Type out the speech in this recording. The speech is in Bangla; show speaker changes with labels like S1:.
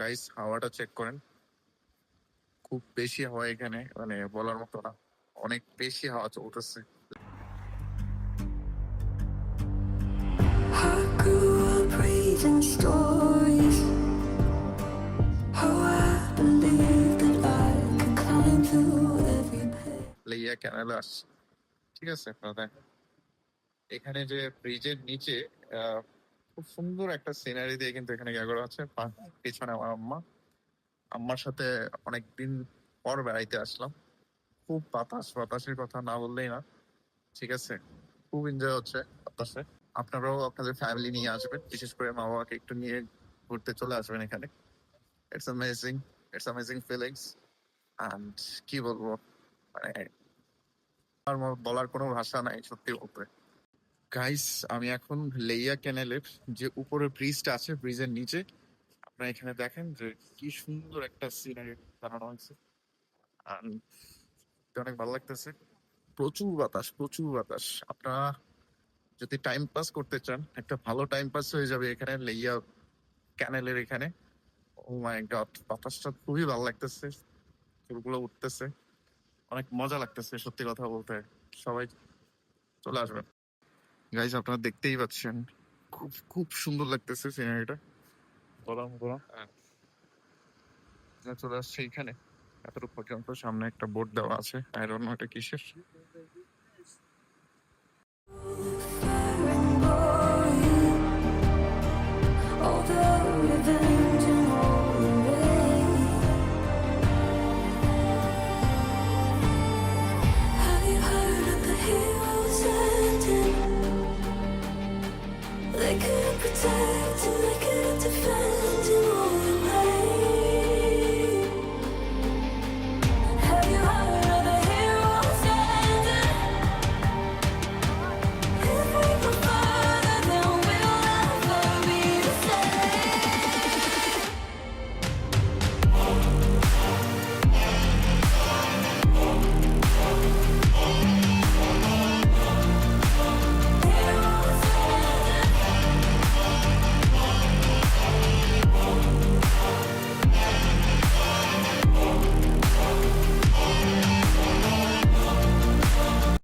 S1: গাইস, হাওয়াটা চেক করেন। খুব বেশি হাওয়া এখানে, মানে বলার মতো না। অনেক বেশি হাওয়া চলতেছে।
S2: I grew up reading stories. How I believed that I could climb through every page.
S1: লেইয়া ক্যানেলে আসছে, ঠিক আছে আপনারা দেখেন। এখানে যে ব্রিজের নিচে আহ, খুব সুন্দর একটা সিনারি দিয়ে কিন্তু এখানে ইয়া করা আছে। পিছনে আমার আম্মার সাথে অনেকদিন পর বেড়াইতে আসলাম। খুব বাতাসের কথা না বললেই না, ঠিক আছে। খুব এনজয় হচ্ছে বাতাসে। আপনারাও আপনাদের ফ্যামিলি নিয়ে আসবেন, বিশেষ করে মা বাবাকে একটু নিয়ে ঘুরতে চলে আসবেন এখানে। It's amazing, feelings. অ্যান্ড কি বলবো, মানে আমার বলার কোনো ভাষা নাই সত্যি বলতে। গাইস, আমি এখন লেইয়া ক্যানেলের যে উপরে ব্রিজটা আছে, ব্রিজের নিচে আপনারা এখানে দেখেন যে কি সুন্দর একটা সিনারি বানানো হয়েছে। And অনেক ভালো লাগতেছে। প্রচুর বাতাস। আপনারা যদি টাইম পাস করতে চান, একটা ভালো টাইম পাস হয়ে যাবে এখানে লেইয়া ক্যানেলের এখানে। ও মাই গড, বাতাসটা খুবই ভালো লাগতেছে, চুলগুলো উঠতেছে, অনেক মজা লাগতেছে সত্যি কথা বলতে। সবাই চলে আসবেন। গাইজ, আপনারা দেখতেই পাচ্ছেন, খুব খুব সুন্দর লাগতেছে সিনারিটা, বলার মতো না। চলে আসছে এখানে এতটুকু পর্যন্ত। সামনে একটা বোর্ড দেওয়া আছে, আই ডোন্ট নো এটা কিসের।